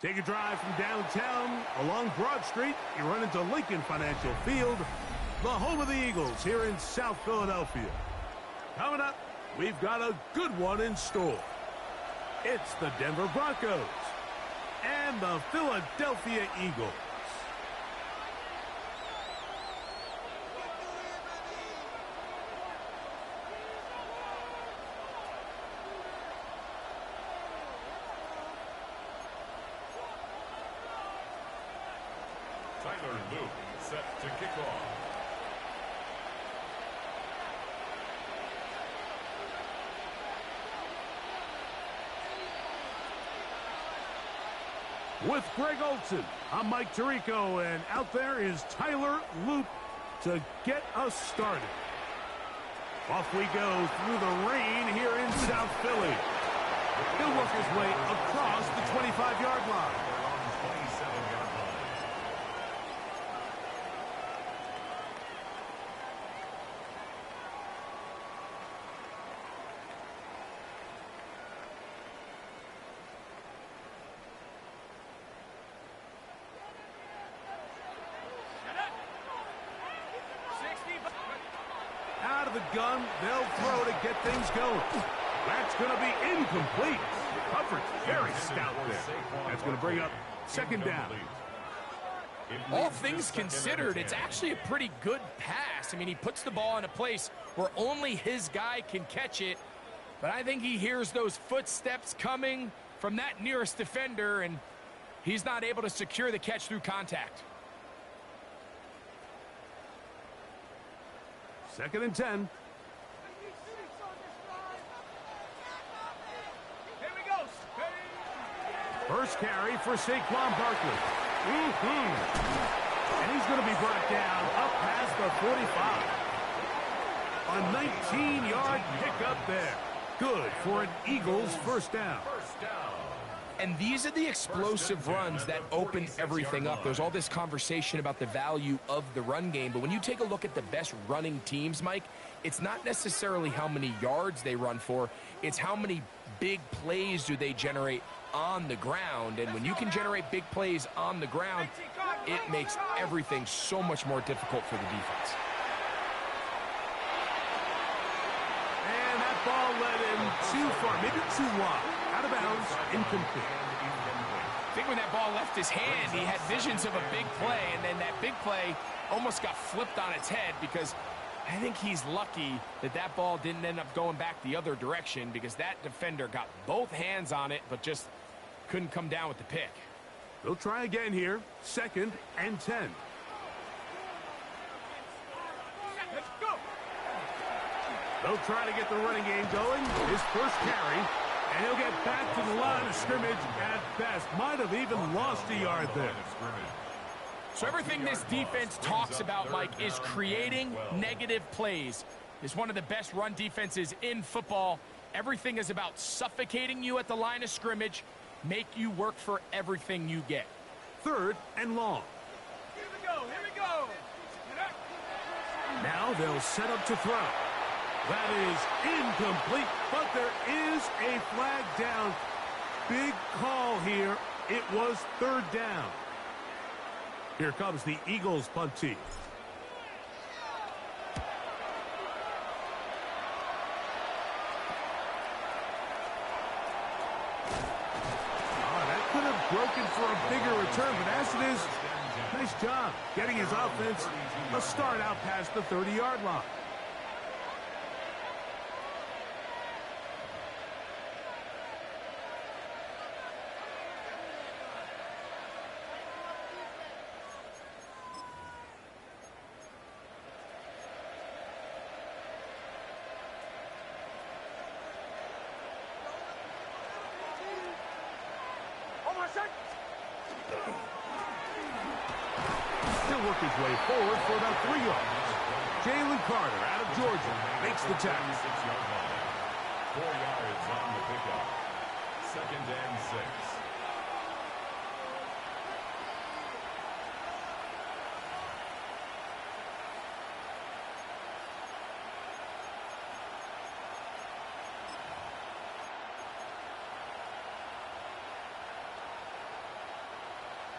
Take a drive from downtown along Broad Street. You run into Lincoln Financial Field, the home of the Eagles here in South Philadelphia. Coming up, we've got a good one in store. It's the Denver Broncos and the Philadelphia Eagles. Luke set to kick off. With Greg Olson, I'm Mike Tirico, and out there is Tyler Luke to get us started. Off we go through the rain here in South Philly. He'll work his way across the 25-yard line. Out of the gun, they'll throw to get things going. That's going to be incomplete. Coverage very stout there. That's going to bring up second down. All things considered, it's actually a pretty good pass. I mean, he puts the ball in a place where only his guy can catch it. But I think he hears those footsteps coming from that nearest defender, and he's not able to secure the catch through contact. Second and 10. Here we go. First carry for Saquon Barkley. And he's going to be brought down up past the 45. A 19-yard pickup there. Good for an Eagles first down. And these are the explosive runs that open everything up. There's all this conversation about the value of the run game, but when you take a look at the best running teams, Mike, it's not necessarily how many yards they run for, it's how many big plays do they generate on the ground. And when you can generate big plays on the ground, it makes everything so much more difficult for the defense. And that ball led him too far, maybe too wide. Out of bounds, incomplete. I think when that ball left his hand, he had visions of a big play, and then that big play almost got flipped on its head, because I think he's lucky that that ball didn't end up going back the other direction, because that defender got both hands on it but just couldn't come down with the pick. They'll try again here. Second and 10. Let's go. They'll try to get the running game going. His first carry. And he'll get back to the line of scrimmage at best. Might have even lost a yard there. So everything this defense talks about, Mike, is creating negative plays. It's one of the best run defenses in football. Everything is about suffocating you at the line of scrimmage, make you work for everything you get. Third and long. Here we go. Here we go. Now they'll set up to throw. That is incomplete, but there is a flag down. Big call here. It was third down. Here comes the Eagles punt team. That could have broken for a bigger return, but as it is, nice job getting his offense a start out past the 30-yard line. He'll work his way forward for about 3 yards. Jalen Carter out of Georgia makes the tackle. 4 yards on the pickup. Second and 6.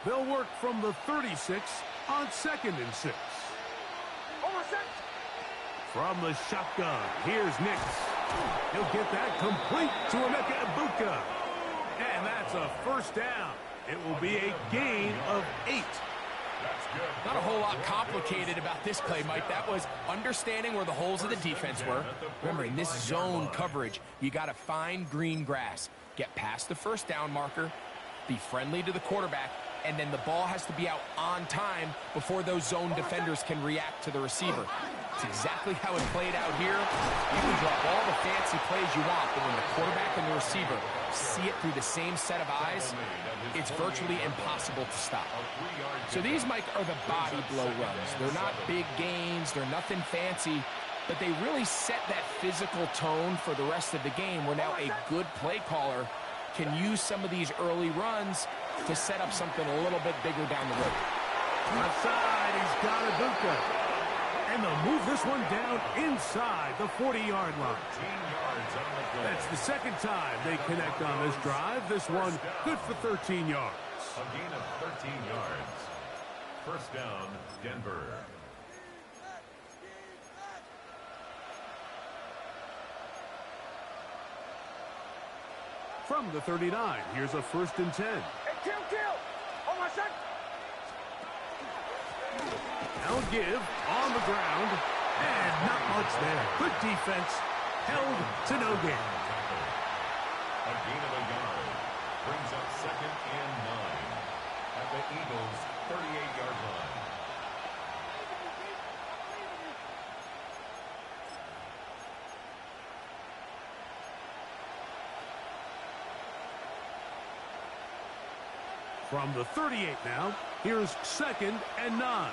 They'll work from the 36 on 2nd and 6. From the shotgun, here's Nix. He'll get that complete to Emeka Egbuka. And that's a first down. It will be a gain of 8. Not a whole lot complicated about this play, Mike. That was understanding where the holes of the defense were. Remember, in this zone coverage, you got to find green grass. Get past the first down marker, be friendly to the quarterback, and then the ball has to be out on time before those zone defenders can react to the receiver. It's exactly how it played out here. You can drop all the fancy plays you want, but when the quarterback and the receiver see it through the same set of eyes, it's virtually impossible to stop. So these, Mike, are the body blow runs. They're not big gains. They're nothing fancy, but they really set that physical tone for the rest of the game where now a good play caller can use some of these early runs to set up something a little bit bigger down the road. Outside, he's got Egbuka. And they'll move this one down inside the 40-yard line. That's the second time they connect on this drive. This one good for 13 yards. A gain of 13 yards. First down, Denver. From the 39, here's a 1st and 10. Now give on the ground, and not much there. Good defense, held to no gain. A gain of a yard brings up 2nd and 9 at the Eagles' 38-yard line. From the 38 now, here's 2nd and 9.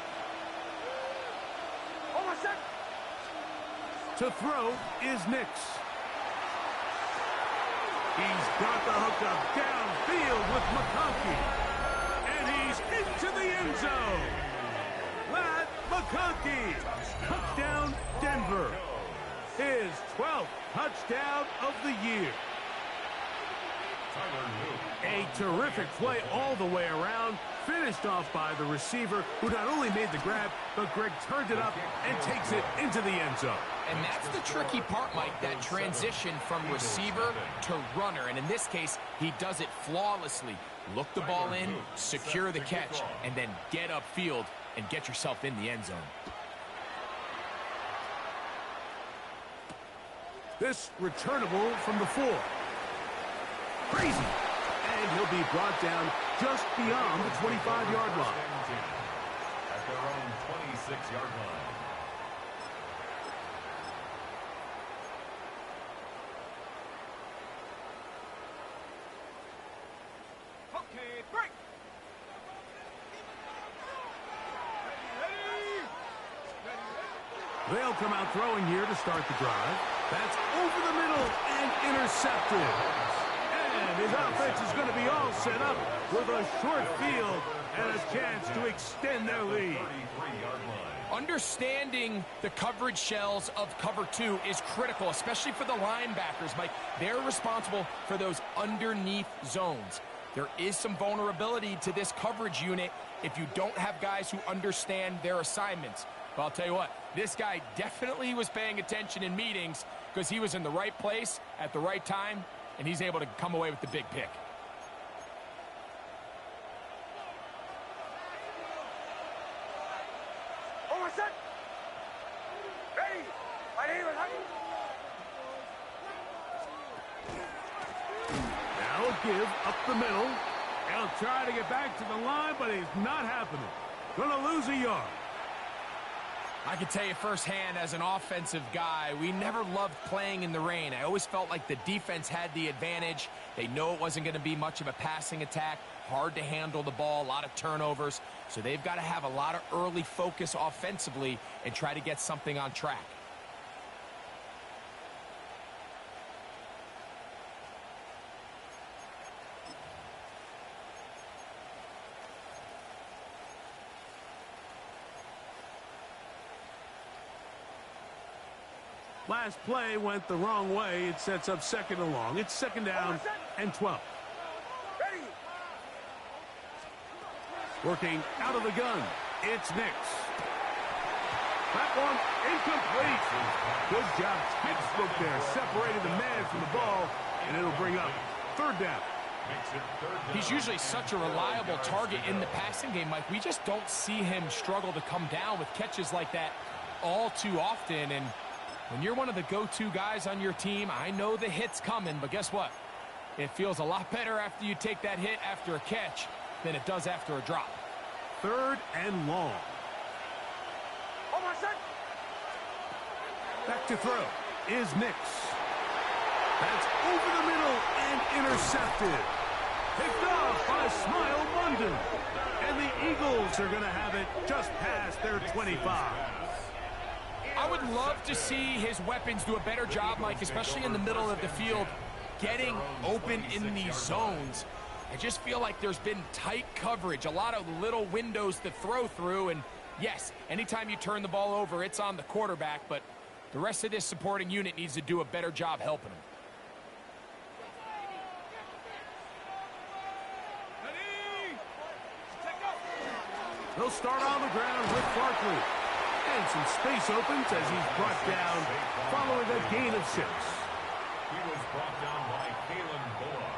To throw is Nix. He's got the hook up downfield with McConkey. And he's into the end zone. Matt McConkey. Touchdown, Denver. His 12th touchdown of the year. A terrific play all the way around, finished off by the receiver, who not only made the grab, but Greg turned it up and takes it into the end zone. And that's the tricky part, Mike, that transition from receiver to runner. And in this case, he does it flawlessly. Look the ball in, secure the catch, and then get upfield and get yourself in the end zone. This returnable from the 4. Crazy. And he'll be brought down just beyond the 25-yard line. At their own 26-yard line. Okay, break. They'll come out throwing here to start the drive. That's over the middle and intercepted. And his offense is going to be all set up with a short field and a chance to extend their lead. Understanding the coverage shells of cover 2 is critical, especially for the linebackers, Mike. They're responsible for those underneath zones. There is some vulnerability to this coverage unit if you don't have guys who understand their assignments. But I'll tell you what, this guy definitely was paying attention in meetings because he was in the right place at the right time, and he's able to come away with the big pick. Now a give up the middle. He'll try to get back to the line, but it's not happening. Gonna lose a yard. I can tell you firsthand, as an offensive guy, we never loved playing in the rain. I always felt like the defense had the advantage. They know it wasn't going to be much of a passing attack, hard to handle the ball, a lot of turnovers. So they've got to have a lot of early focus offensively and try to get something on track. Last play went the wrong way. It sets up 2nd and long. It's 2nd down and 12. Working out of the gun, it's Nix. That one incomplete. Good job, textbook there, separating the man from the ball, and it'll bring up third down. He's usually such a reliable target in the passing game, Mike. We just don't see him struggle to come down with catches like that all too often. And when you're one of the go-to guys on your team, I know the hit's coming, but guess what? It feels a lot better after you take that hit after a catch than it does after a drop. Third and long. Back to throw is Nix. That's over the middle and intercepted. Picked off by Smile London. And the Eagles are going to have it just past their 25. I would love to see his weapons do a better job, Mike, especially in the middle of the field, getting open in these zones. I just feel like there's been tight coverage, a lot of little windows to throw through. And yes, anytime you turn the ball over, it's on the quarterback, but the rest of this supporting unit needs to do a better job helping him. He'll start on the ground with Barkley. And some space opens as he's brought down following a gain of 6. He was brought down by Kalen Bullock.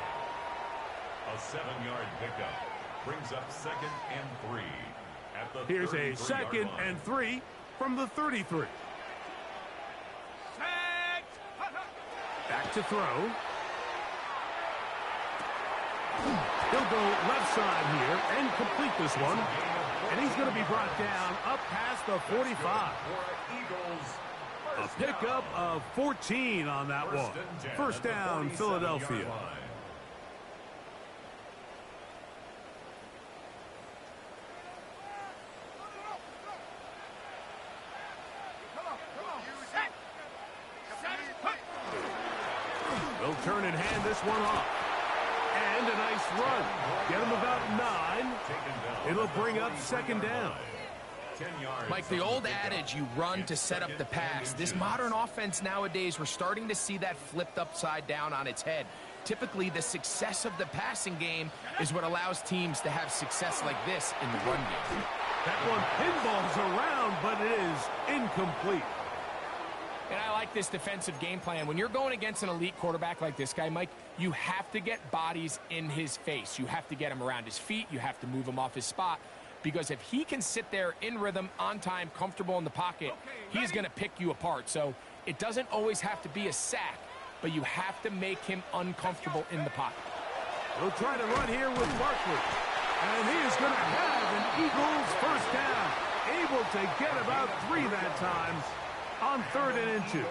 A 7-yard pickup brings up 2nd and 3. At the Here's a 2nd and 3 from the 33. Back to throw. He'll go left side here and complete this one. And he's going to be brought down up past the 45. A pickup of 14 on that one. First down, Philadelphia. They'll turn and hand this one off. And a nice run. Get him about 9. It'll bring up 2nd down. Mike, the old adage, you run to set up the pass. This modern offense nowadays, we're starting to see that flipped upside down on its head. Typically, the success of the passing game is what allows teams to have success like this in the run game. That one pinballs around, but it is incomplete. And I like this defensive game plan. When you're going against an elite quarterback like this guy, Mike, you have to get bodies in his face. You have to get him around his feet. You have to move him off his spot. Because if he can sit there in rhythm, on time, comfortable in the pocket, he's going to pick you apart. So it doesn't always have to be a sack, but you have to make him uncomfortable in the pocket. We'll try to run here with Barkley. And he is going to have an Eagles first down. Able to get about 3 that time on 3rd and 2.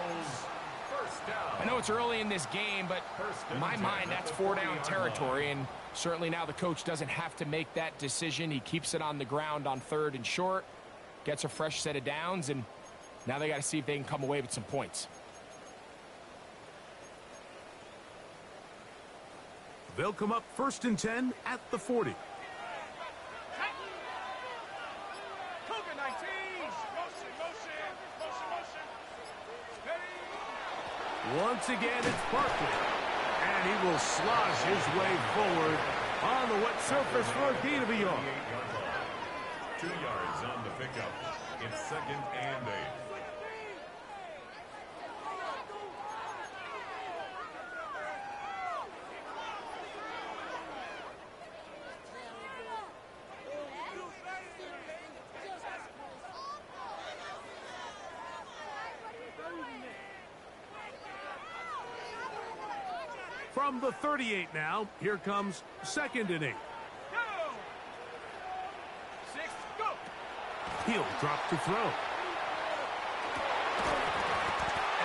I know it's early in this game, but in my mind, that's 4-down territory, and certainly now the coach doesn't have to make that decision. He keeps it on the ground on 3rd and short, gets a fresh set of downs, and now they got to see if they can come away with some points. They'll come up 1st and 10 at the 40. Once again, it's Barkley. And he will slosh his way forward on the wet surface for a gain of a yard. 2 yards on the pickup. It's 2nd and 8. From the 38 now, here comes 2nd and 8. He'll drop to throw.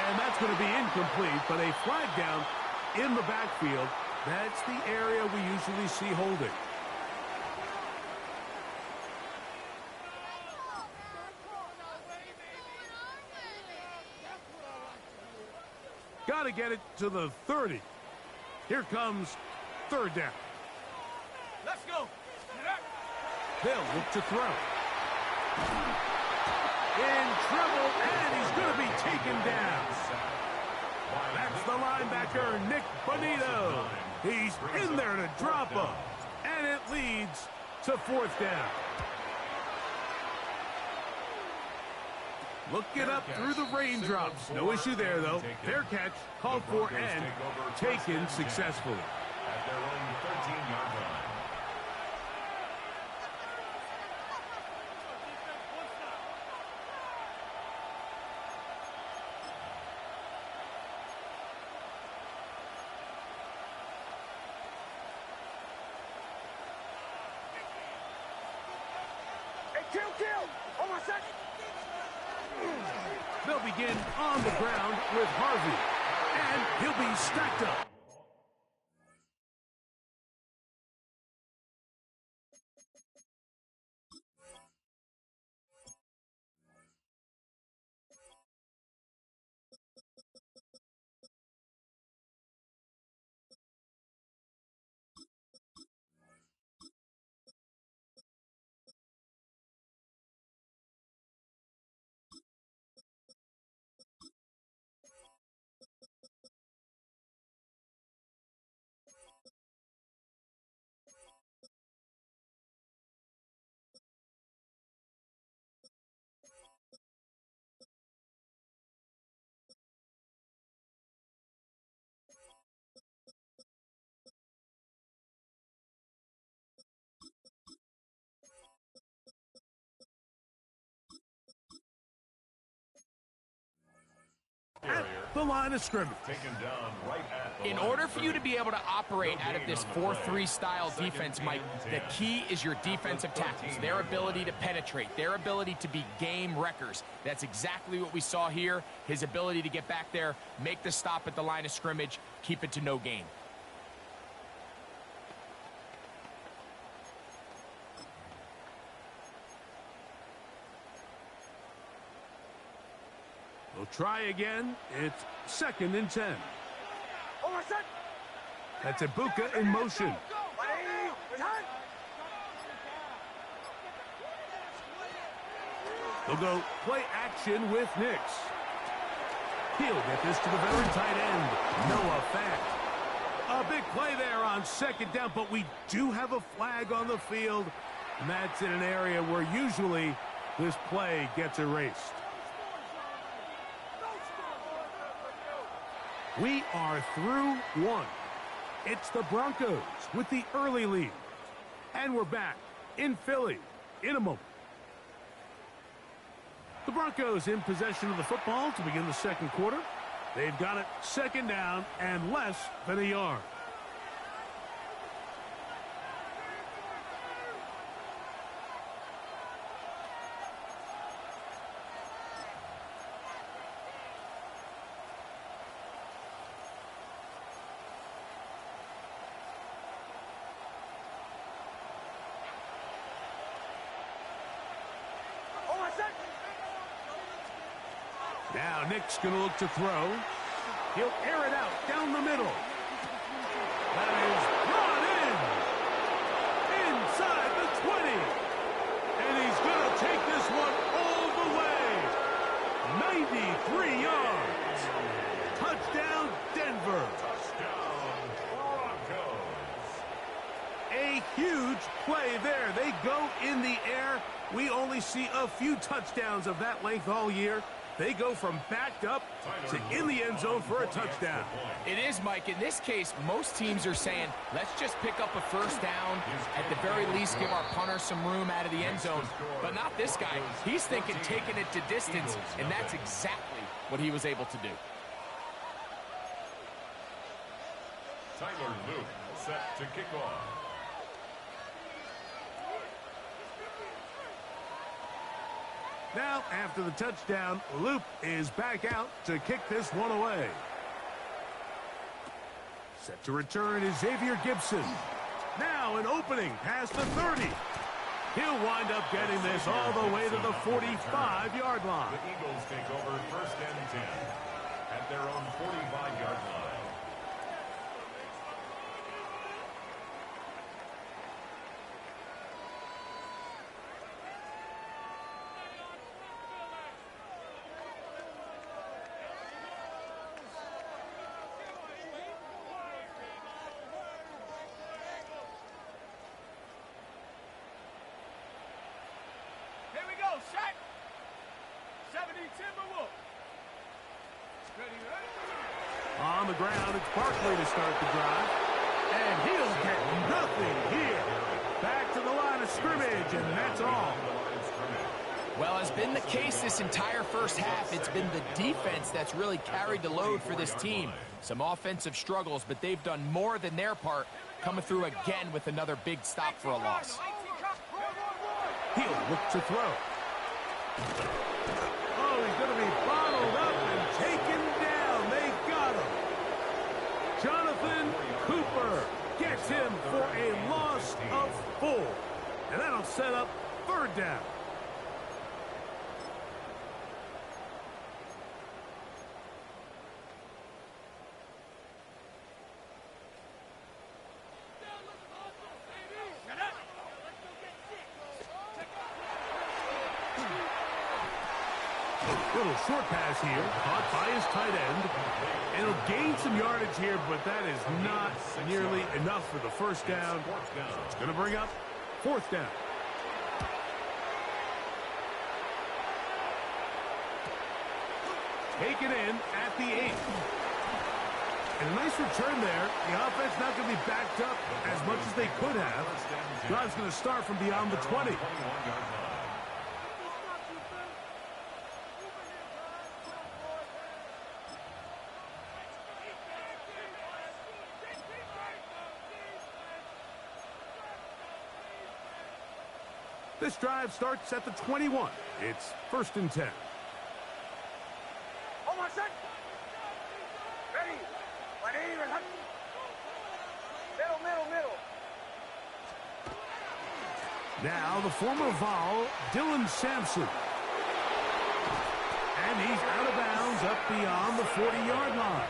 And that's going to be incomplete, but a flag down in the backfield. That's the area we usually see holding. Got to get it to the 30. Here comes 3rd down. Let's go. They'll look to throw. In trouble, and he's going to be taken down. That's the linebacker, Nick Bonito. He's in there to drop him. And it leads It's a 4th down. Looking up through the raindrops. No issue there, though. Fair catch, called for, and taken successfully. At their own 13-yard line. They'll begin on the ground with Harvey, and he'll be stacked up. At the line of scrimmage. Taken down right at the In line order of for you to be able to operate out of this 4-3 style Second defense, Mike, the and 10. key is your defensive tackles, their ability to penetrate, their ability to be game wreckers. That's exactly what we saw here, his ability to get back there, make the stop at the line of scrimmage, keep it to no gain. We'll try again. It's 2nd and 10. That's Ibuka in motion. They'll go play action with Nix. He'll get this to the veteran tight end, Noah Fant. A big play there on 2nd down, but we do have a flag on the field, and that's in an area where usually this play gets erased. We are through 1. It's the Broncos with the early lead. And we're back in Philly in a moment. The Broncos in possession of the football to begin the 2nd quarter. They've got it 2nd down and less than a yard. Now Nick's going to look to throw. He'll air it out down the middle. That is brought in. Inside the 20. And he's going to take this one all the way. 93 yards. Touchdown, Denver. Touchdown, Broncos. A huge play there. They go in the air. We only see a few touchdowns of that length all year. They go from backed up to in the end zone for a touchdown. It is, Mike. In this case, most teams are saying, let's just pick up a 1st down. At the very least, give our punter some room out of the end zone. But not this guy. He's thinking taking it to distance, and that's exactly what he was able to do. Tyler Luke set to kick off. Now, after the touchdown, Loop is back out to kick this one away. Set to return is Xavier Gibson. Now an opening past the 30. He'll wind up getting this all the way to the 45-yard line. The Eagles take over 1st and 10 at their own 45-yard line. On the ground, it's Barkley to start the drive. And he'll get nothing here. Back to the line of scrimmage, and that's all. Well, has been the case this entire first half. It's been the defense that's really carried the load for this team. Some offensive struggles, but they've done more than their part, coming through again with another big stop for a loss. He'll look to throw. Oh, he's going to be bottled up and taken down. They got him. Jonathan Cooper gets him for a loss of 4. And that'll set up 3rd down. Little short pass here, caught by his tight end. And he'll gain some yardage here, but that is not nearly enough for the first down. It's going to bring up 4th down. Taken in at the 8. And a nice return there. The offense not going to be backed up as much as they could have. Drive's going to start from beyond the 20. This drive starts at the 21. It's 1st and 10. Ready. Middle. Now the former Vol, Dylan Sampson. And he's out of bounds up beyond the 40-yard line.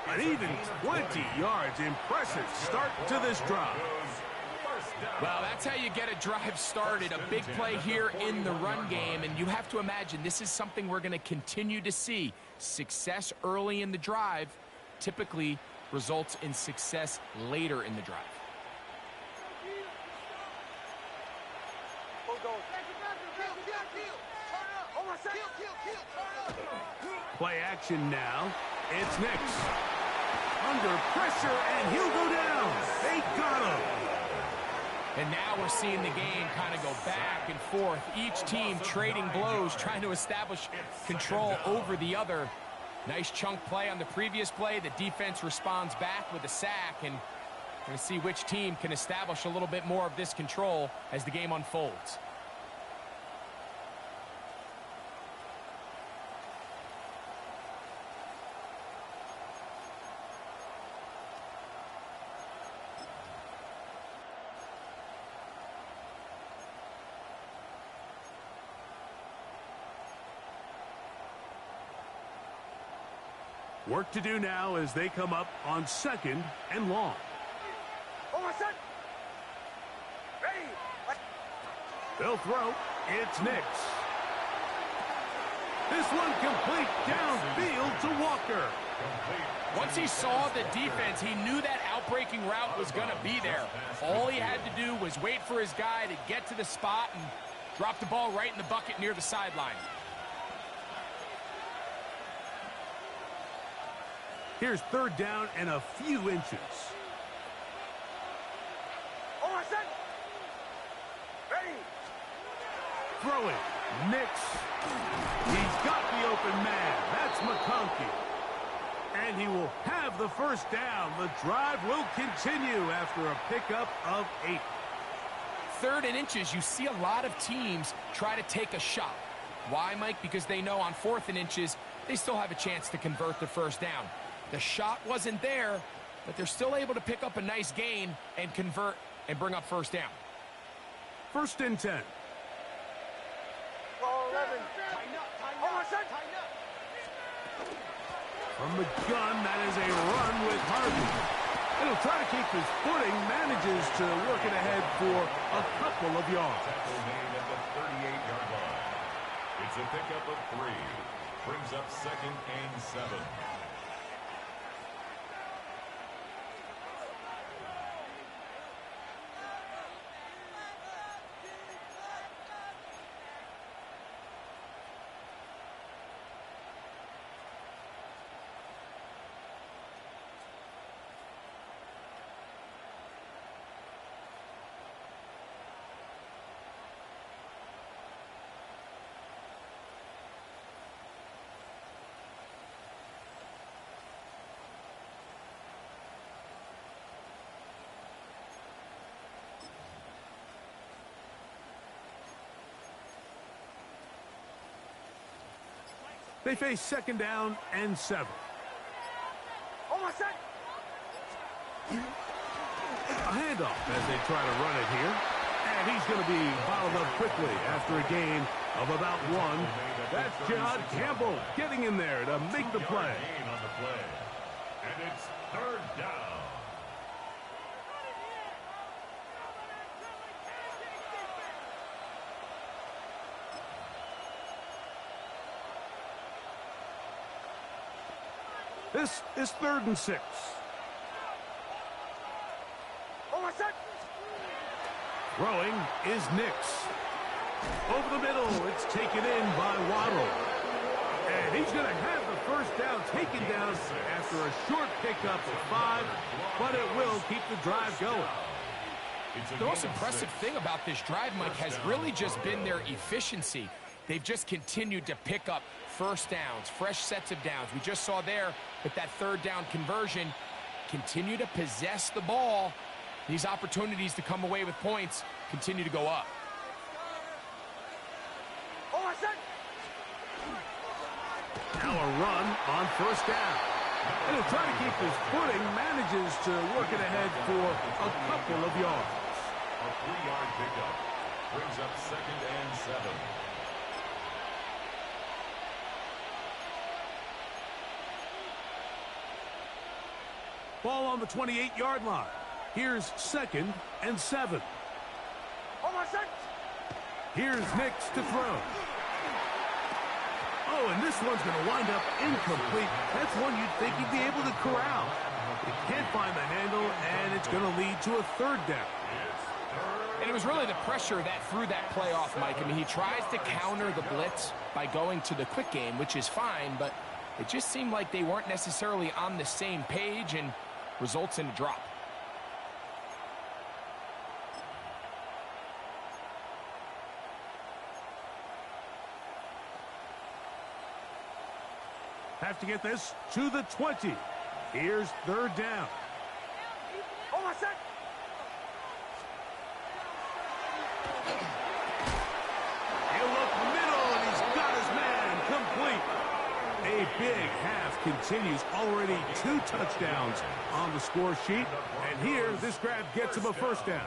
An even 20 yards. Impressive start to this drive. Well, that's how you get a drive started. A big play here in the run game, and you have to imagine this is something we're going to continue to see. Success early in the drive typically results in success later in the drive. Play action now. It's Nix. Under pressure, and he'll go down. They got him. And now we're seeing the game kind of go back and forth. Each team trading blows, trying to establish control over the other. Nice chunk play on the previous play. The defense responds back with a sack, and we're going to see which team can establish a little bit more of this control as the game unfolds. Work to do now as they come up on 2nd and long. They'll throw. It's Nix. This one complete downfield to Walker. Once he saw the defense, he knew that outbreaking route was going to be there. All he had to do was wait for his guy to get to the spot and drop the ball right in the bucket near the sideline. Here's 3rd down and a few inches. Ready. Throwing. Nix. He's got the open man. That's McConkey. And he will have the first down. The drive will continue after a pickup of 8. 3rd and inches, you see a lot of teams try to take a shot. Why, Mike? Because they know on 4th and inches, they still have a chance to convert the first down. The shot wasn't there, but they're still able to pick up a nice gain and convert and bring up first down. 1st and 10. From the gun, that is a run with Harvey. And he'll try to keep his footing, manages to work it ahead for a couple of yards. Tackle made at the 38-yard line. It's a pickup of 3. Brings up 2nd and 7. They face second down and 7. On my set. A handoff as they try to run it here. And he's going to be bottled up quickly after a gain of about 1. That's John Campbell getting in there to make the play. And it's third down. This is 3rd and 6. On my set. Throwing is Nix. Over the middle, it's taken in by Waddle. And he's going to have the first down taken down after a short pickup of 5, but it will keep the drive going. The most impressive thing about this drive, Mike, has really just been their efficiency. They've just continued to pick up first downs, fresh sets of downs. We just saw there with that 3rd down conversion, continue to possess the ball. These opportunities to come away with points continue to go up. On my set. Now a run on first down. And he'll try to keep his footing, manages to work it ahead for a couple of yards. A 3-yard pickup brings up 2nd and 7. Ball on the 28-yard line. Here's 2nd and 7. On my set. Here's Nix to throw. Oh, and this one's going to wind up incomplete. That's one you'd think he'd be able to corral. He can't find the handle, and it's going to lead to a 3rd down. And it was really the pressure that threw that play off, Mike. I mean, he tries to counter the blitz by going to the quick game, which is fine, but it just seemed like they weren't necessarily on the same page and results in a drop. Have to get this to the 20. Here's 3rd down. On my set. He'll look middle, and he's got his man complete. A big half continues. Already 2 touchdowns on the score sheet. And here, this grab gets him a first down.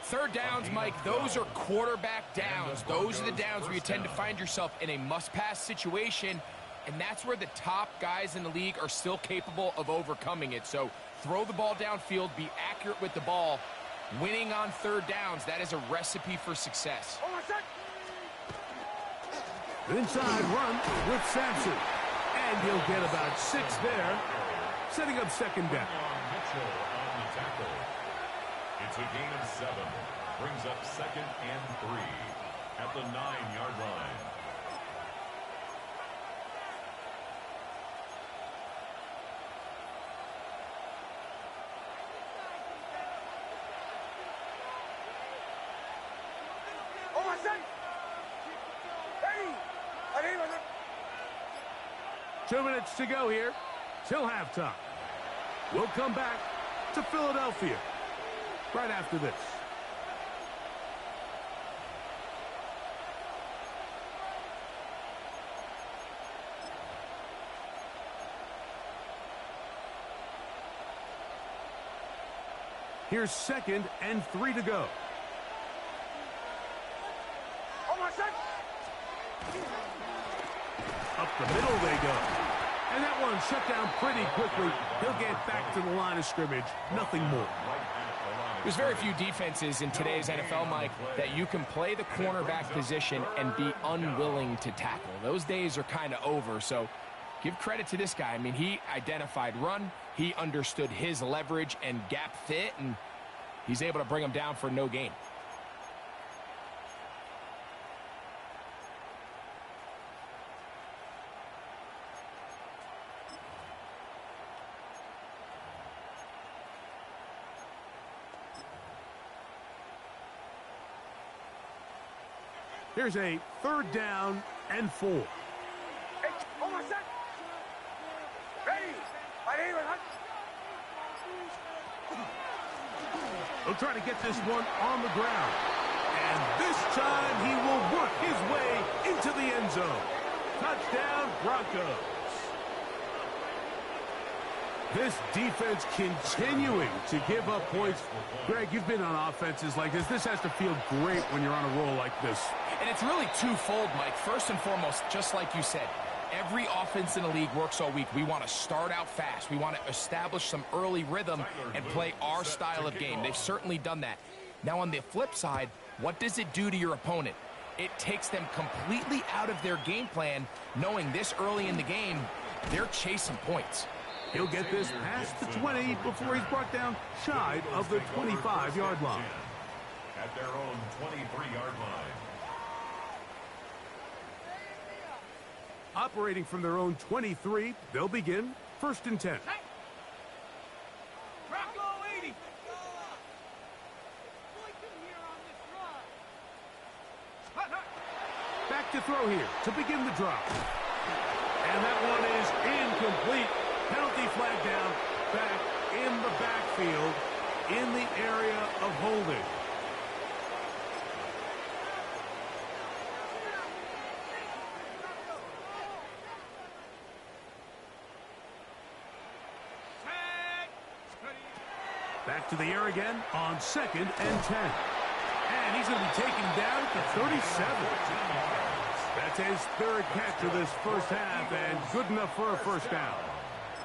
3rd downs, Mike, those are quarterback downs. Those are the downs where you tend to find yourself in a must-pass situation, and that's where the top guys in the league are still capable of overcoming it. So throw the ball downfield, be accurate with the ball. Winning on 3rd downs, that is a recipe for success. On my set. Inside run with Sampson. And he'll get about 6 there, setting up 2nd down. Mitchell on the tackle. It's a gain of 7. Brings up 2nd and 3 at the 9-yard line. On my set. Ready. Ready. 2 minutes to go here till halftime. We'll come back to Philadelphia right after this. Here's 2nd and 3 to go. On my set. Up the middle they go. And that one shut down pretty quickly. He'll get back to the line of scrimmage. Nothing more. There's very few defenses in today's NFL, Mike, that you can play the cornerback position and be unwilling to tackle. Those days are kind of over, so give credit to this guy. I mean, he identified run, he understood his leverage and gap fit, and he's able to bring him down for no gain. Here's a 3rd down and 4. Hey, on my set. Ready. Ready. He'll try to get this one on the ground. And this time he will work his way into the end zone. Touchdown, Broncos. This defense continuing to give up points. Greg, you've been on offenses like this. This has to feel great when you're on a roll like this. And it's really twofold, Mike. First and foremost, just like you said, every offense in the league works all week. We want to start out fast. We want to establish some early rhythm and play our style of game. They've certainly done that. Now, on the flip side, what does it do to your opponent? It takes them completely out of their game plan, knowing this early in the game, they're chasing points. He'll get this past the 20 before he's brought down shy of the 25-yard line. At their own 23-yard line. Operating from their own 23, they'll begin 1st and 10. Bronco 80. Back to throw here to begin the drive. And that one is incomplete. Penalty flag down, back in the backfield, in the area of holding. Back to the air again on 2nd and 10. And he's going to be taken down to 37. That's his 3rd catch of this first half, and good enough for a first down.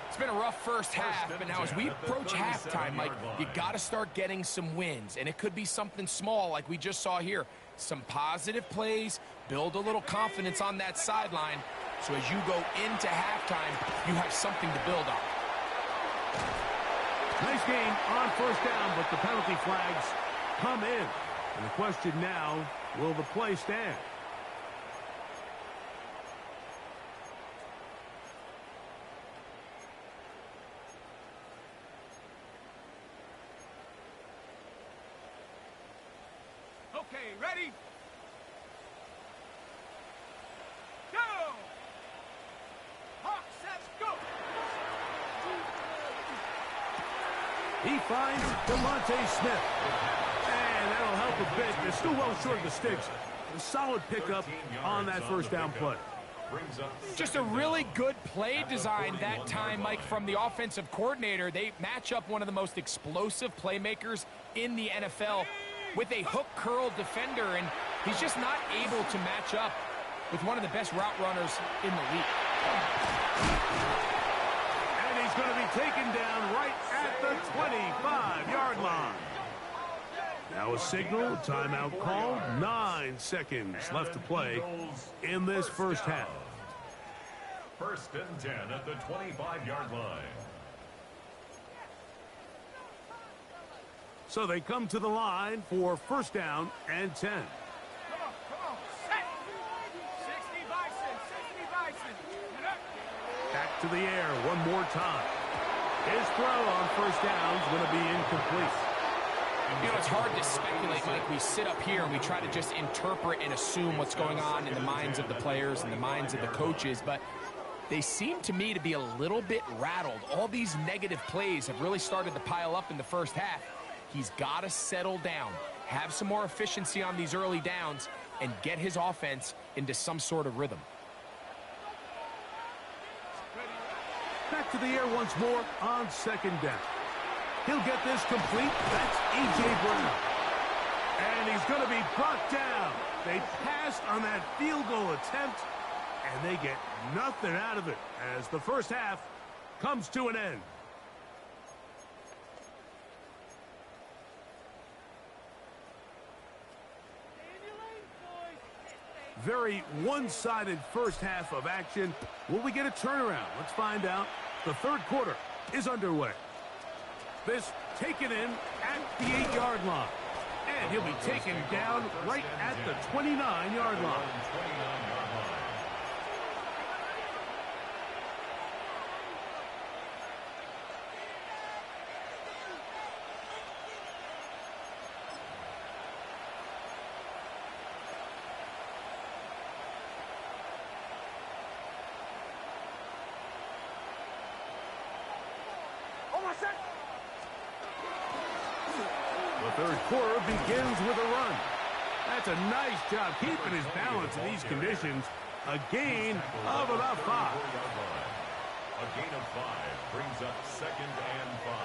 It's been a rough first half, but now as we approach halftime, Mike, you got to start getting some wins, and it could be something small like we just saw here. Some positive plays, build a little confidence on that sideline, so as you go into halftime, you have something to build on. Nice game on first down, but the penalty flags come in. And the question now, will the play stand? Okay, ready? Go! Hawk set, go! He finds Devontae Smith. And that'll help a bit. They're still well short of the sticks. A solid pickup on that first down play. Just a really good play design that time, Mike, from the offensive coordinator. They match up one of the most explosive playmakers in the NFL with a hook curl defender, and he's just not able to match up with one of the best route runners in the league. And he's going to be taken down right at the 25-yard line. Now a signal, timeout called, 9 seconds left to play in this first half. 1st and 10 at the 25-yard line. So they come to the line for first down and 10. Come on, set! 60 Bison, 60 Bison. Back to the air one more time. His throw on first down is going to be incomplete. You know, it's hard to speculate, Mike. We sit up here and we try to just interpret and assume what's going on in the minds of the players and the minds of the coaches, but they seem to me to be a little bit rattled. All these negative plays have really started to pile up in the first half. He's got to settle down, have some more efficiency on these early downs, and get his offense into some sort of rhythm. Back to the air once more on 2nd down. He'll get this complete. That's A.J. Brown. And he's going to be brought down. They passed on that field goal attempt, and they get nothing out of it as the first half comes to an end. Very one-sided first half of action. Will we get a turnaround? Let's find out. The 3rd quarter is underway. This taken in at the 8-yard line. And he'll be taken down right at the 29-yard line. The 3rd quarter begins with a run. That's a nice job keeping his balance in these conditions. A gain of about 5. A gain of 5 brings up 2nd and 5.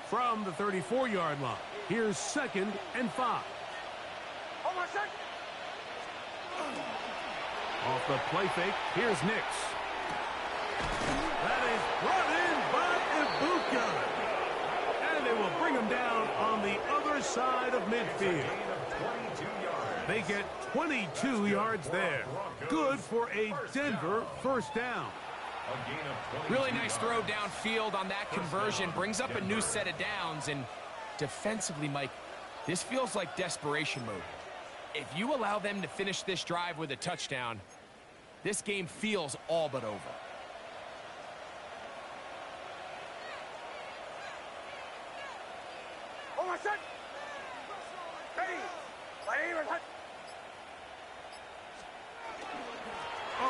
From the 34-yard line, here's 2nd and 5. Off the play fake, here's Nix. That is brought in by Ibuka. And they will bring him down on the other side of midfield. They get 22 yards there. Good for a Denver first down. Really nice throw downfield on that conversion. Brings up a new set of downs. And defensively, Mike, this feels like desperation mode. If you allow them to finish this drive with a touchdown, this game feels all but over.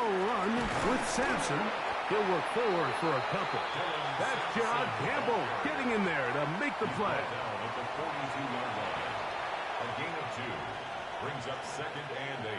Run with Sampson. He'll work forward for a couple. That's John Campbell getting in there to make the play. At the 42-yard line. A gain of 2 brings up 2nd and 8.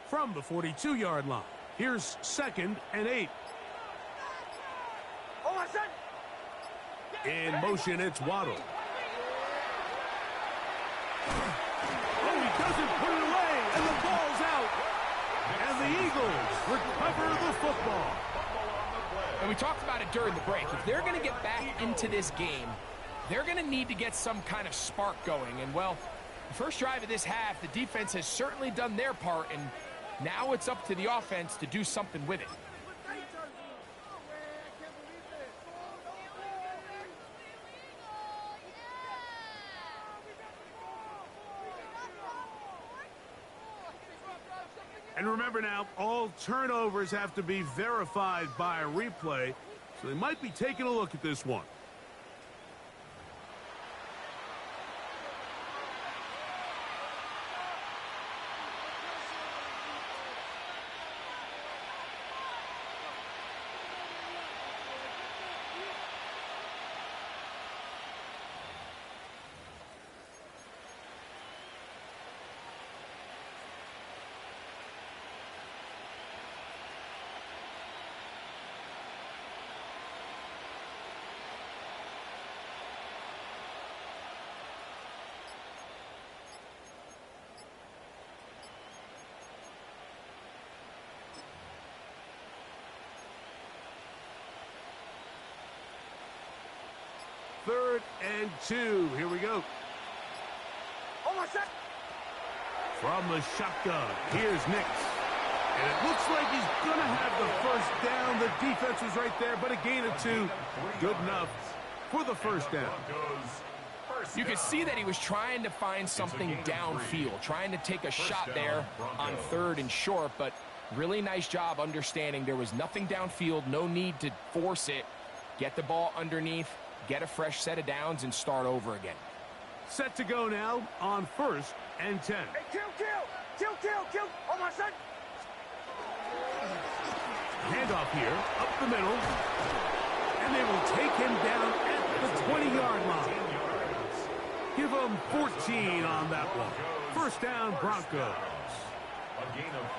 From the 42-yard line, here's 2nd and 8. In motion, it's Waddle. Oh, he doesn't put it away, and the ball's out. And the Eagles recover the football. And we talked about it during the break. If they're going to get back into this game, they're going to need to get some kind of spark going. And, well, the first drive of this half, the defense has certainly done their part, and now it's up to the offense to do something with it. And remember now, all turnovers have to be verified by a replay, so they might be taking a look at this one. Third and 2. Here we go. From the shotgun, here's Nix. And it looks like he's going to have the first down. The defense was right there, but a gain of 2. Good enough for the first down. You could see that he was trying to find something downfield, trying to take a shot there on 3rd and short, but really nice job understanding there was nothing downfield, no need to force it. Get the ball underneath, get a fresh set of downs, and start over again. Set to go now on 1st and 10. Hey, kill! Oh, my son! Handoff here, up the middle. And they will take him down at the 20-yard line. Give them 14 on that one. First down, Broncos.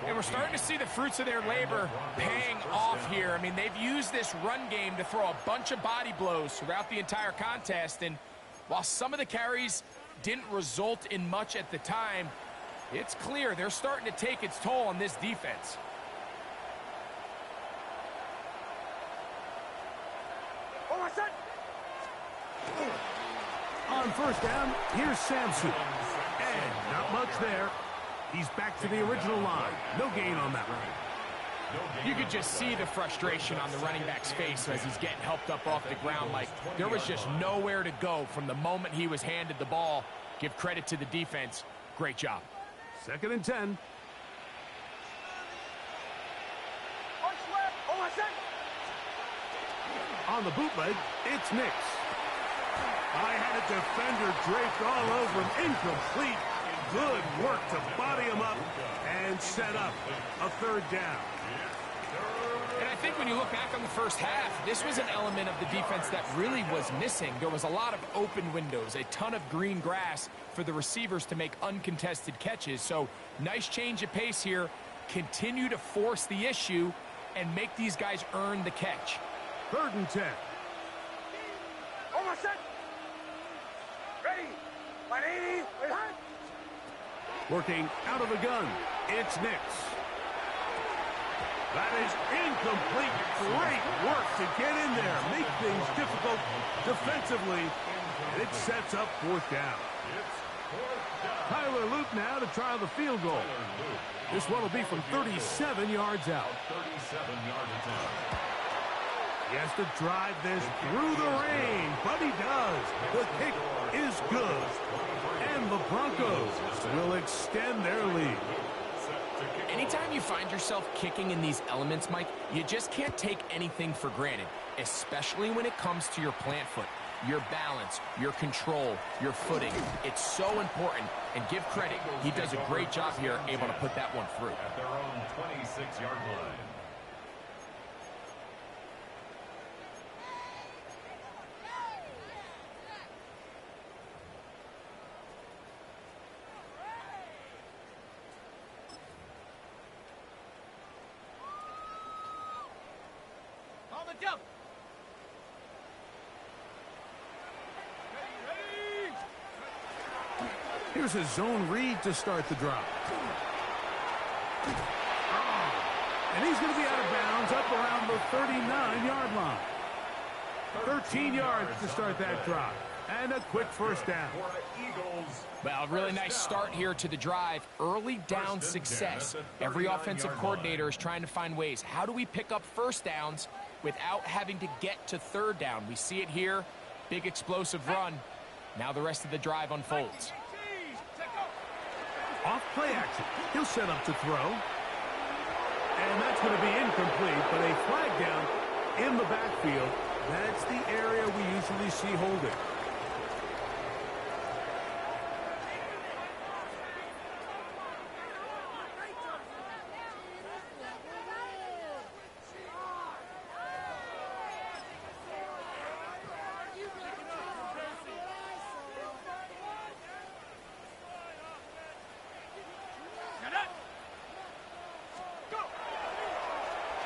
And we're starting to see the fruits of their labor paying off here. I mean, they've used this run game to throw a bunch of body blows throughout the entire contest. And while some of the carries didn't result in much at the time, it's clear they're starting to take its toll on this defense. On first down, here's Sampson. And not much there. He's back to the original line. No gain on that one. You could just see the frustration on the running back's face as he's getting helped up off the ground. Like, there was just nowhere to go from the moment he was handed the ball. Give credit to the defense. Great job. 2nd and 10. On the bootleg, it's Nix. I had a defender draped all over him. Incomplete. Good work to body him up and set up a 3rd down. And I think when you look back on the first half, this was an element of the defense that really was missing. There was a lot of open windows, a ton of green grass for the receivers to make uncontested catches. So nice change of pace here. Continue to force the issue and make these guys earn the catch. 3rd and 10. Almost set. Ready. 180. Behind. Working out of the gun, it's Nix. That is incomplete. Great work to get in there, make things difficult defensively, and it sets up 4th down. Tyler Luke now to try the field goal. This one will be from 37 yards out. 37 yards out. He has to drive this through the rain, but he does. The kick is good. And the Broncos will extend their lead. Anytime you find yourself kicking in these elements, Mike, you just can't take anything for granted, especially when it comes to your plant foot, your balance, your control, your footing. It's so important, and give credit. He does a great job here, able to put that one through. At their own 26-yard line. Here's a zone read to start the drive. And he's going to be out of bounds up around the 39-yard line. 13 yards to start that drive. And a quick 1st down. Well, really nice start here to the drive. Early down success. Every offensive coordinator is trying to find ways. How do we pick up 1st downs without having to get to 3rd down? We see it here. Big explosive run. Now the rest of the drive unfolds. Off play action. He'll set up to throw. And that's going to be incomplete, but a flag down in the backfield. That's the area we usually see holding.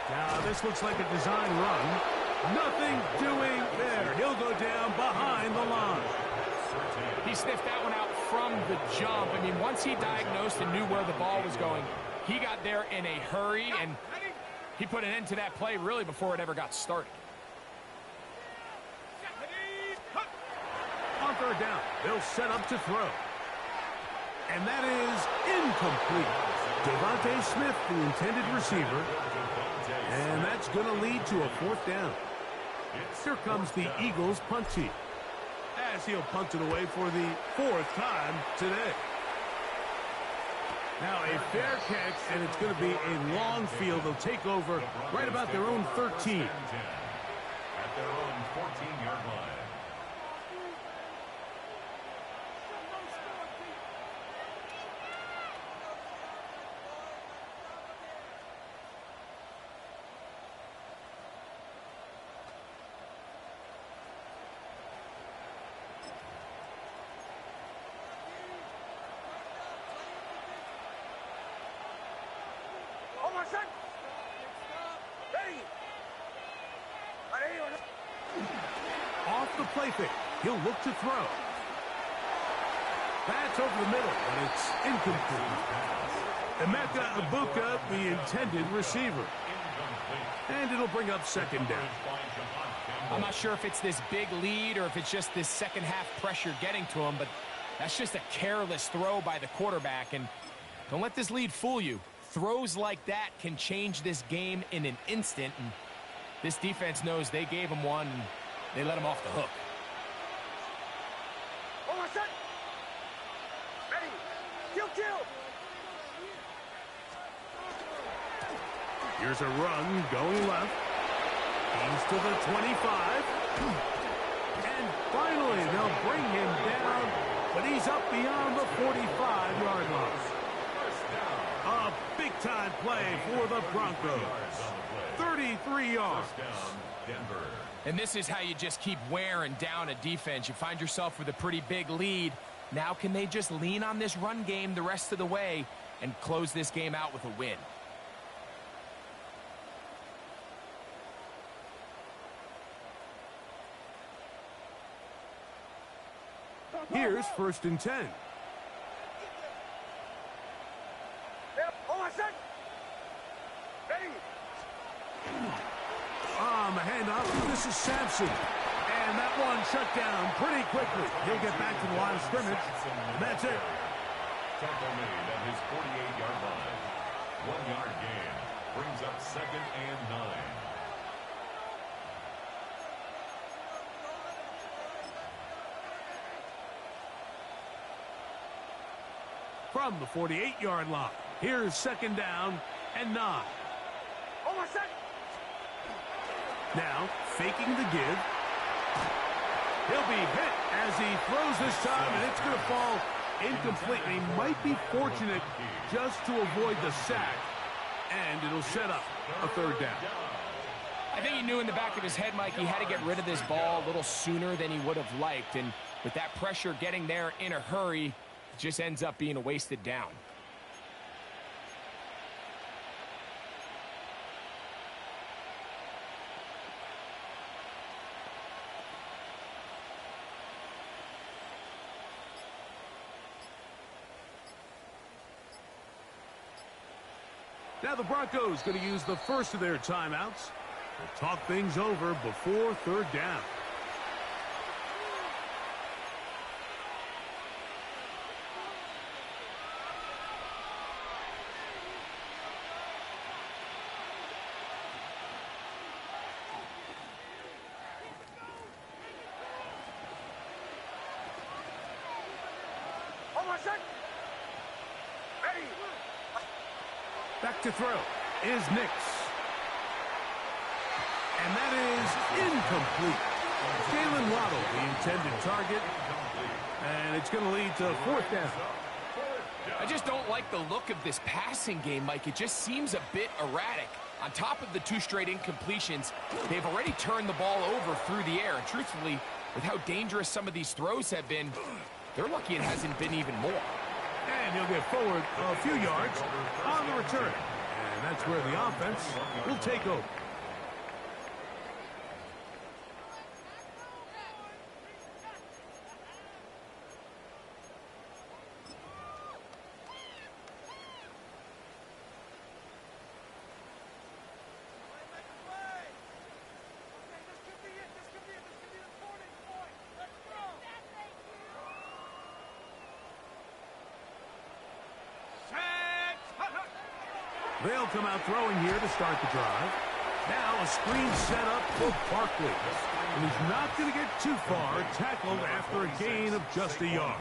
Now, this looks like a design run. Nothing doing there. He'll go down behind the line. He sniffed that one out from the jump. I mean, once he diagnosed and knew where the ball was going, he got there in a hurry, and he put an end to that play really before it ever got started. On 3rd down, they'll set up to throw. And that is incomplete. Devontae Smith, the intended receiver. And that's going to lead to a 4th down. Here comes the Eagles punt team, as he'll punt it away for the 4th time today. Now a fair catch, and it's going to be a long field. They'll take over right about their own 13. At their own 14-yard line. Off the play fake, he'll look to throw. That's over the middle, but it's incomplete. Emeka Ibuka, the intended receiver. And it'll bring up 2nd down. I'm not sure if it's this big lead or if it's just this second half pressure getting to him, but that's just a careless throw by the quarterback. And don't let this lead fool you. Throws like that can change this game in an instant, and this defense knows they gave him one, and they let him off the hook. Hold on, set. Ready. Kill, kill. Here's a run going left. He's to the 25. And finally, they'll bring him down, but he's up beyond the 45-yard line. A big-time play for the Broncos. 33 yards. And this is how you just keep wearing down a defense. You find yourself with a pretty big lead. Now can they just lean on this run game the rest of the way and close this game out with a win? Here's 1st and 10. Yep. Hold on, set. Ready. On the handoff, this is Sampson. And that one shut down pretty quickly. He'll get back to the line of scrimmage, and that's it. Tackle made at his 48-yard line. 1-yard gain brings up 2nd and 9. From the 48-yard line, here's 2nd down and 9. Hold on, set. Now, faking the give. He'll be hit as he throws this time, and it's going to fall incomplete. He might be fortunate just to avoid the sack, and it'll set up a 3rd down. I think he knew in the back of his head, Mike, he had to get rid of this ball a little sooner than he would have liked. And with that pressure getting there in a hurry, it just ends up being a wasted down. Now the Broncos going to use the first of their timeouts. They'll talk things over before 3rd down. Hold on, set. Ready. Back to throw is Nix. And that is incomplete. Jalen Waddle, the intended target. And it's going to lead to 4th down. I just don't like the look of this passing game, Mike. It just seems a bit erratic. On top of the 2 straight incompletions, they've already turned the ball over through the air. And truthfully, with how dangerous some of these throws have been, they're lucky it hasn't been even more. And he'll get forward a few yards on the return. And that's where the offense will take over. They'll come out throwing here to start the drive. Now a screen set up for Barkley. And he's not going to get too far, tackled after a gain of just a yard.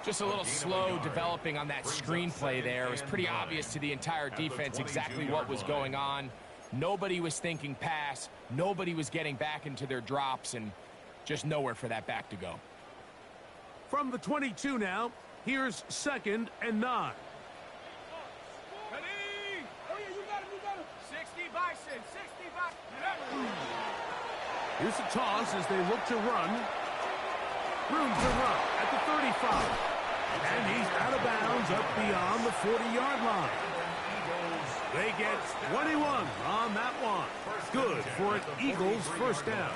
Just a little slow developing on that screenplay there. It was pretty obvious to the entire defense exactly what was going on. Nobody was thinking pass. Nobody was getting back into their drops, and just nowhere for that back to go. From the 22 now, here's 2nd and 9. Ready. Oh, yeah, you got him. 60 Bison, 60 Bison. Here's a toss as they look to run. Room to run at the 35. And he's out of bounds up beyond the 40-yard line. They get 21 on that one. Good for an Eagles 1st down.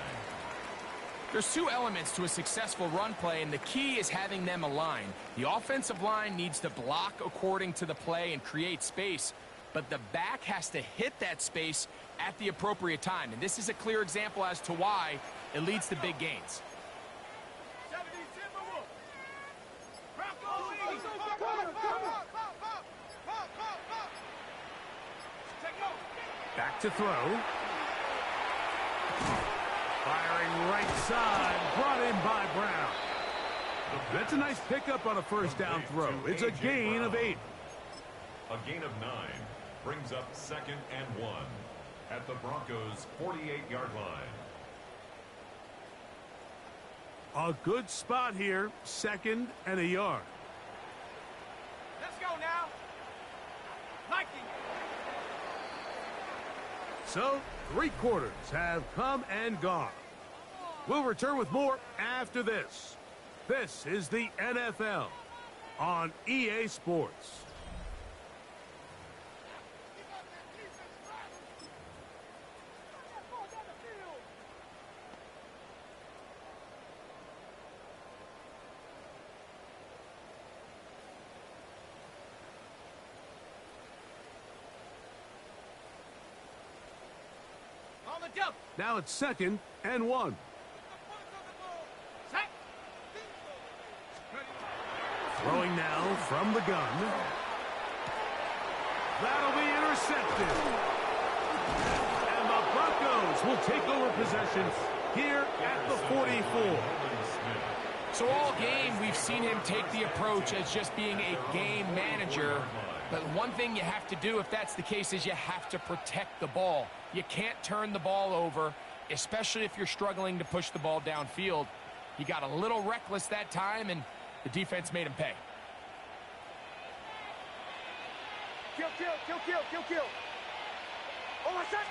There's 2 elements to a successful run play, and the key is having them aligned. The offensive line needs to block according to the play and create space, but the back has to hit that space at the appropriate time. And this is a clear example as to why it leads to big gains. Back to throw. Firing right side, brought in by Brown. That's a nice pickup on a first down throw. It's a gain of 8. A gain of 9 brings up 2nd and 1 at the Broncos' 48-yard line. A good spot here, 2nd and a yard. Let's go now. Nike. So, 3 quarters have come and gone. We'll return with more after this. This is the NFL on EA Sports. Now it's 2nd and 1. Throwing now from the gun. That'll be intercepted. And the Broncos will take over possession here at the 44. So all game, we've seen him take the approach as just being a game manager. But one thing you have to do if that's the case is you have to protect the ball. You can't turn the ball over, especially if you're struggling to push the ball downfield. He got a little reckless that time, and the defense made him pay. Kill, kill, kill, kill, kill, kill. Oh, my son.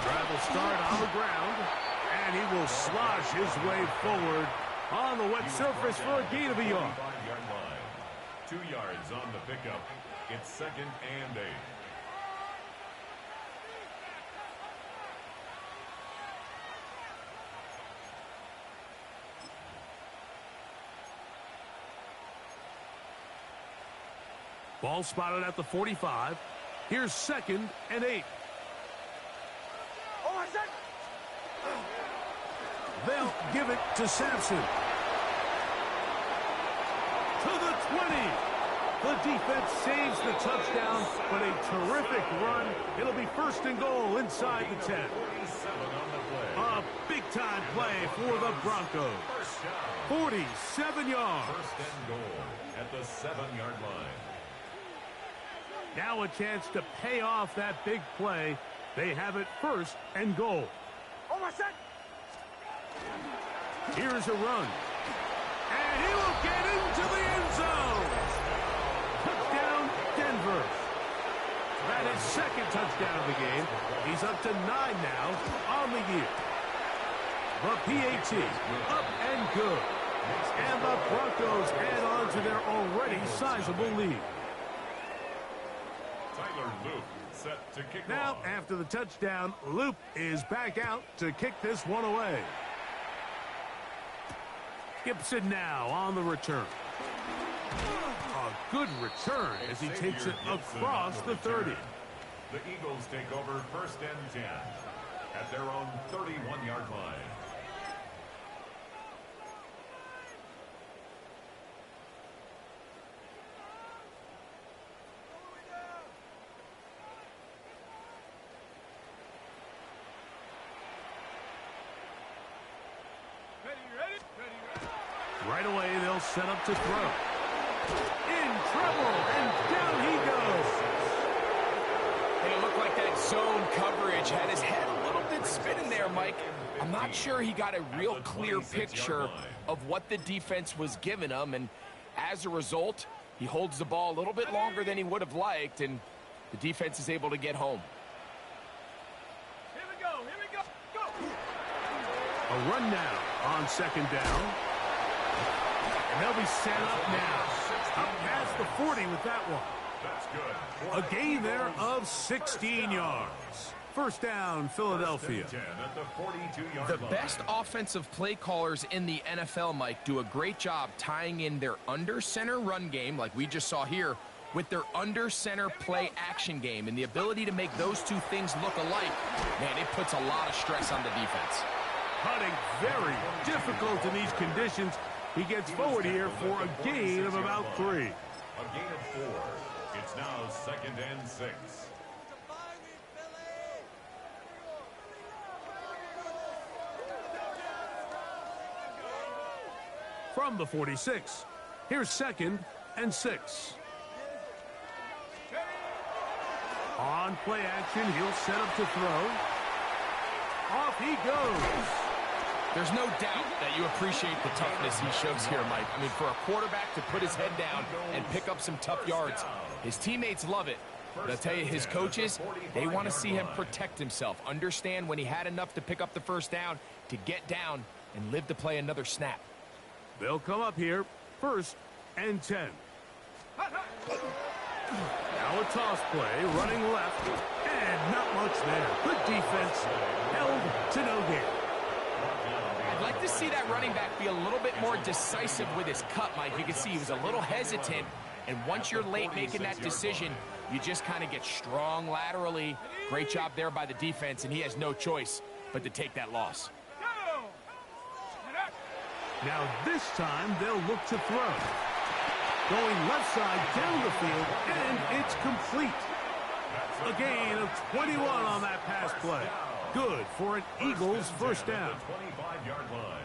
Drive will start on the ground, and he will slosh his way forward on the wet surface for a gain of a yard. 2 yards on the pickup. It's 2nd and 8. Ball spotted at the 45. Here's 2nd and 8. Oh, my son. They'll give it to Sampson. To the 20. The defense saves the touchdown, but a terrific run. It'll be 1st and goal inside the 10. A big-time play for the Broncos. 47 yards. 1st and goal at the 7-yard line. Now a chance to pay off that big play. They have it 1st and goal. Oh, my son. Here's a run. And he will get into the end zone. Touchdown, Denver. That is 2nd touchdown of the game. He's up to 9 now on the year. The PAT, up and good. And the Broncos add on to their already sizable lead. Tyler Luke set to kick Now, off. after the touchdown, Loop is back out to kick this one away. Gibson now on the return. A good return as he takes it across the 30. The Eagles take over 1st and 10 at their own 31-yard line. Right away, they'll set up to throw. In trouble, and down he goes. And it looked like that zone coverage had his head a little bit spinning there, Mike. I'm not sure he got a real clear picture of what the defense was giving him, and as a result, he holds the ball a little bit longer than he would have liked, and the defense is able to get home. Here we go, here we go, go. A run now on 2nd down. And they'll be set up now. Up past the 40 with that one. That's good. A gain there of 16 yards. 1st down, Philadelphia. 10 at the 42-yard The line. best offensive play callers in the NFL, Mike, do a great job tying in their under-center run game, like we just saw here, with their under-center play action game. And the ability to make those two things look alike, man, it puts a lot of stress on the defense. Putting very difficult in these conditions. He gets forward here for a gain of about 3. A gain of 4. It's now 2nd and 6. From the 46, here's 2nd and 6. On play action, he'll set up to throw. Off he goes. There's no doubt that you appreciate the toughness he shows here, Mike. I mean, for a quarterback to put his head down and pick up some tough yards, his teammates love it. But I'll tell you, his coaches, they want to see him protect himself, understand when he had enough to pick up the first down, to get down and live to play another snap. They'll come up here, 1st and 10. Now a toss play, running left, and not much there. Good defense, held to no gain. I'd like to see that running back be a little bit more decisive with his cut, Mike. You can see he was a little hesitant, and once you're late making that decision, you just kind of get strong laterally. Great job there by the defense, and he has no choice but to take that loss. Now this time they'll look to throw. Going left side down the field, and it's complete. A gain of 21 on that pass play. Good for an Eagles first down.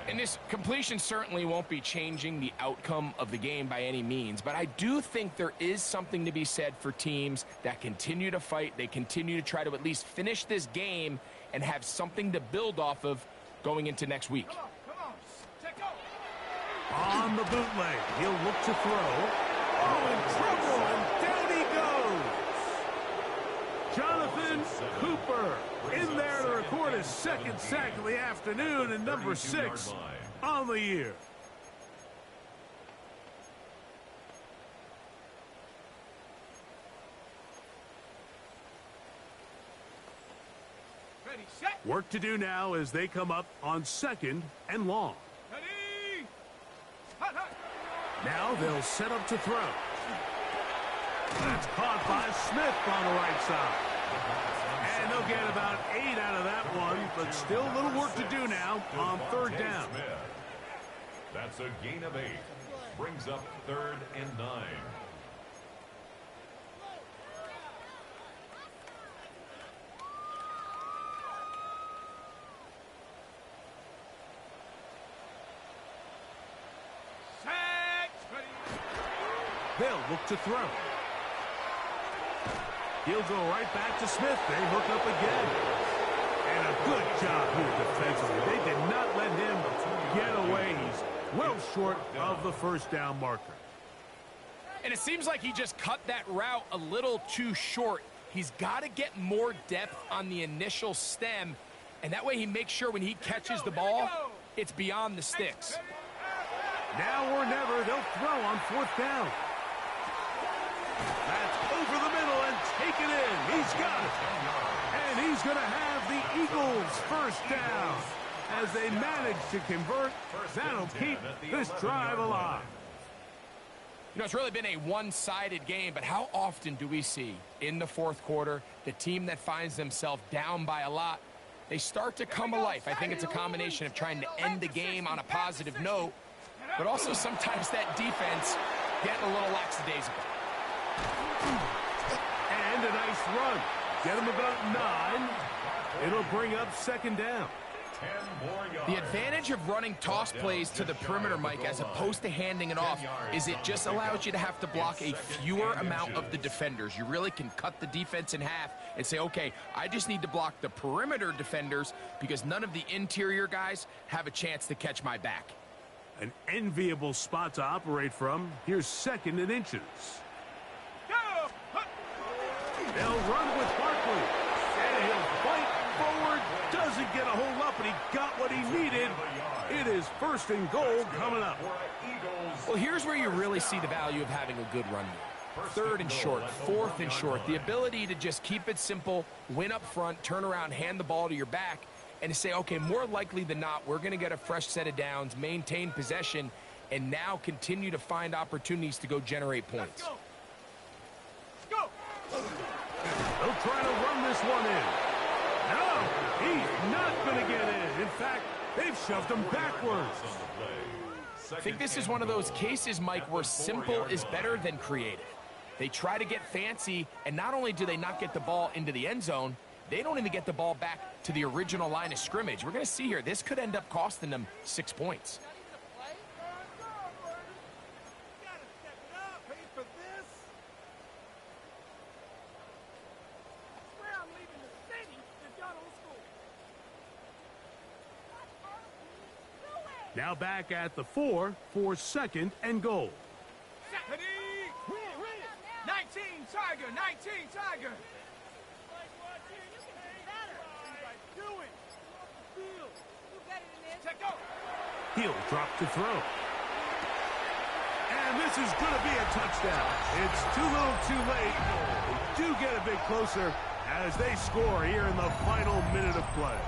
And this completion certainly won't be changing the outcome of the game by any means, but I do think there is something to be said for teams that continue to fight. They continue to try to at least finish this game and have something to build off of going into next week. On the bootleg, he'll look to throw. Oh, in trouble, and down he goes. Jonathan Cooper in there to record his 2nd sack of the afternoon, and number 6 on the year. Work to do now as they come up on 2nd and long. Now they'll set up to throw. That's caught by Smith on the right side. And they'll get about 8 out of that one, but still a little work to do now on 3rd down. That's a gain of 8. Brings up 3rd and 9. They'll look to throw. He'll go right back to Smith. They hook up again. And a good job here defensively. They did not let him get away. He's well short of the first down marker. And it seems like he just cut that route a little too short. He's got to get more depth on the initial stem, and that way he makes sure when he catches the ball, it's beyond the sticks. Now or never, they'll throw on 4th down. That's over the middle and taken in. He's got it. And he's going to have the Eagles first down. As they manage to convert, that'll keep this drive alive. You know, it's really been a one-sided game, but how often do we see in the 4th quarter the team that finds themselves down by a lot, they start to come alive? I think it's a combination of trying to end the game on a positive note, but also sometimes that defense getting a little lackadaisical. And a nice run. Get him about 9. It'll bring up 2nd down. The advantage of running toss plays to the perimeter, Mike, as opposed to handing it off, is it just allows you to have to block a fewer amount of the defenders. You really can cut the defense in half and say, okay, I just need to block the perimeter defenders because none of the interior guys have a chance to catch my back. An enviable spot to operate from. Here's 2nd and inches. They'll run with Barkley. And he'll fight forward. Doesn't get a hold up, and he got what he needed. It is 1st and goal coming up. Well, here's where you really see the value of having a good run game. 3rd and short, 4th and short. The ability to just keep it simple, win up front, turn around, hand the ball to your back, and to say, okay, more likely than not, we're going to get a fresh set of downs, maintain possession, and now continue to find opportunities to go generate points. They'll try to run this one in. No, he's not going to get in. In fact, they've shoved him backwards. I think this is one of those cases, Mike, where simple is better than creative. They try to get fancy, and not only do they not get the ball into the end zone, they don't even get the ball back to the original line of scrimmage. We're going to see here, this could end up costing them 6 points. Now back at the 4 for 2nd and goal. 19 Tiger, 19 Tiger. He'll drop to throw. And this is going to be a touchdown. It's too little too late. They do get a bit closer as they score here in the final minute of play.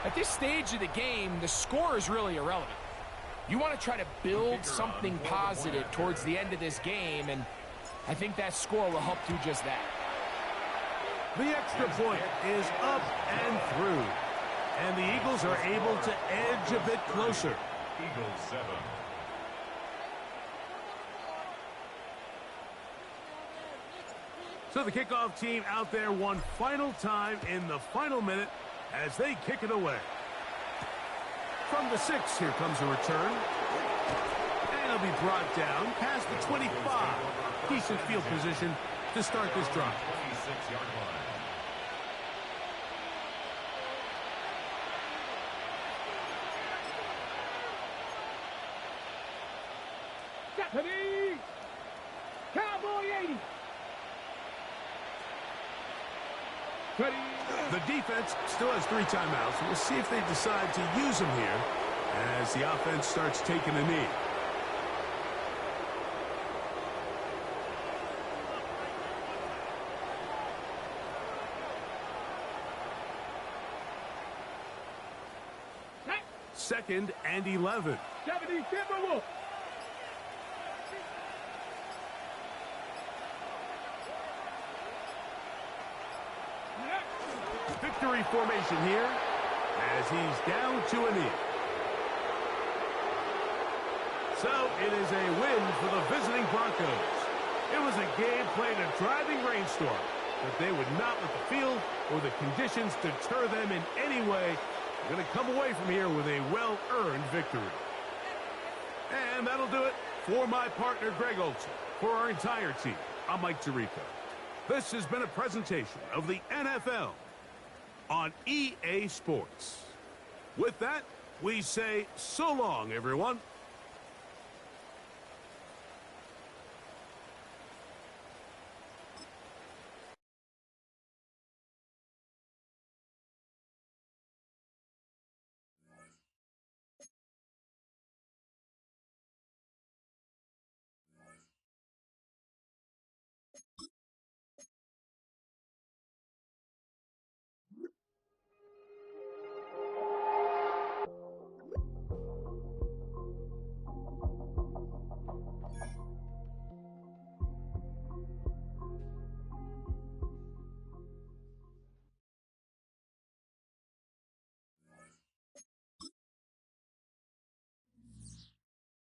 At this stage of the game, the score is really irrelevant. You want to try to build something positive towards the end of this game, and I think that score will help do just that. The extra point is up and through, and the Eagles are able to edge a bit closer. Eagles 7. So the kickoff team out there one final time in the final minute as they kick it away. From the 6, here comes a return. And it'll be brought down past the 25. Decent field position to start this drive. 26-yard line. Deputy! Cowboy 80! The defense still has 3 timeouts. We'll see if they decide to use them here as the offense starts taking a knee. Second and 11. Deputy Timberwolf! Victory formation here as he's down to a knee. So it is a win for the visiting Broncos. It was a game played in a driving rainstorm, but they would not let the field or the conditions deter them in any way. They're going to come away from here with a well-earned victory. And that'll do it for my partner, Greg Olson. For our entire team, I'm Mike Tirico. This has been a presentation of the NFL on EA Sports. With that, we say so long, everyone.